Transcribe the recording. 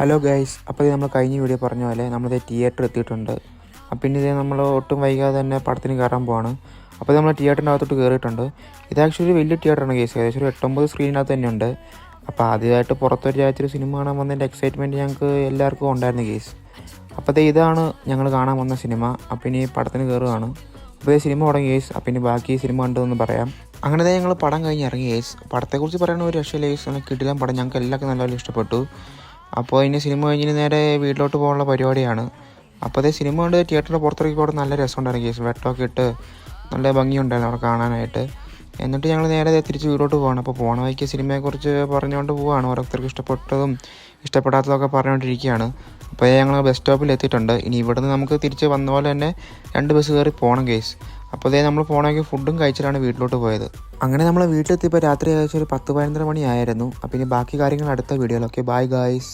Hello guys, അപ്പോൾ ഇത് നമ്മൾ കഴിഞ്ഞ വീഡിയോ പറഞ്ഞ പോലെ നമ്മളിത് തിയേറ്റർ എത്തിയിട്ടുണ്ട്. അപ്പം പിന്നെ ഇത് നമ്മൾ ഒട്ടും വൈകാതെ തന്നെ പടത്തിന് കയറാൻ പോവാണ്. അപ്പോൾ നമ്മൾ തിയേറ്ററിൻ്റെ അകത്തോട്ട് കയറിയിട്ടുണ്ട്. ഇത് ആക്ച്വലി ഒരു വലിയ തിയേറ്ററാണ് ഗൈസ്, ഏകദേശം ഒരു 8-9 സ്ക്രീനകത്ത് തന്നെ ഉണ്ട്. അപ്പോൾ ആദ്യമായിട്ട് പുറത്തൊരു രാജ്യത്തൊരു സിനിമ കാണാൻ വന്നതിൻ്റെ എക്സൈറ്റ്മെൻറ്റ് ഞങ്ങൾക്ക് എല്ലാവർക്കും ഉണ്ടായിരുന്നു ഗൈസ്. അപ്പോൾ ഇതാണ് ഞങ്ങൾ കാണാൻ വന്ന സിനിമ. അപ്പം ഇനി പടത്തിന് കയറുകയാണ്. അപ്പോൾ ഈ സിനിമ തുടങ്ങി ഗൈസ്. അപ്പം ഇനി ബാക്കി സിനിമ കണ്ടതെന്ന് പറയാം. അങ്ങനെ തന്നെ ഞങ്ങൾ പടം കഴിഞ്ഞ് ഇറങ്ങി ഗൈസ്. പടത്തെക്കുറിച്ച് പറയുന്ന ഒരു രക്ഷയില്ല ഗൈസ്, നല്ല കിടിലൻ പടം, ഞങ്ങൾക്ക് എല്ലാവർക്കും നല്ലപോലെ ഇഷ്ടപ്പെട്ടു. അപ്പോൾ ഇനി സിനിമ കഴിഞ്ഞിട്ട് നേരെ വീട്ടിലോട്ട് പോകാനുള്ള പരിപാടിയാണ്. അപ്പോൾ സിനിമ കൊണ്ട് തിയേറ്ററിൻ്റെ പുറത്തിറക്കി അവിടെ നല്ല രസമുണ്ടായിരുന്നു കേസ്, വെട്ടമൊക്കെ ഇട്ട് നല്ല ഭംഗിയുണ്ടായിരുന്നു അവിടെ കാണാനായിട്ട്. എന്നിട്ട് ഞങ്ങൾ നേരെ തിരിച്ച് വീട്ടിലോട്ട് പോകണം. അപ്പോൾ പോണ വഴിക്ക് സിനിമയെക്കുറിച്ച് പറഞ്ഞുകൊണ്ട് പോവുകയാണ്, ഓരോരുത്തർക്ക് ഇഷ്ടപ്പെട്ടതും ഇഷ്ടപ്പെടാത്തതൊക്കെ പറഞ്ഞുകൊണ്ടിരിക്കുകയാണ്. അപ്പോൾ ഞങ്ങൾ ബസ് സ്റ്റോപ്പിൽ എത്തിയിട്ടുണ്ട്. ഇനി ഇവിടുന്ന് നമുക്ക് തിരിച്ച് വന്ന പോലെ തന്നെ 2 ബസ് കയറി പോകണം കേസ്. അപ്പോൾ നമ്മൾ പോകണമെങ്കിൽ ഫുഡും കഴിച്ചിട്ടാണ് വീട്ടിലോട്ട് പോയത്. അങ്ങനെ നമ്മൾ വീട്ടിലെത്തിയപ്പോൾ രാത്രി ഏകദേശം ഒരു 10-11 മണി ആയിരുന്നു. അപ്പോൾ ഇനി ബാക്കി കാര്യങ്ങൾ അടുത്ത വീഡിയോയിലൊക്കെ. Bye guys.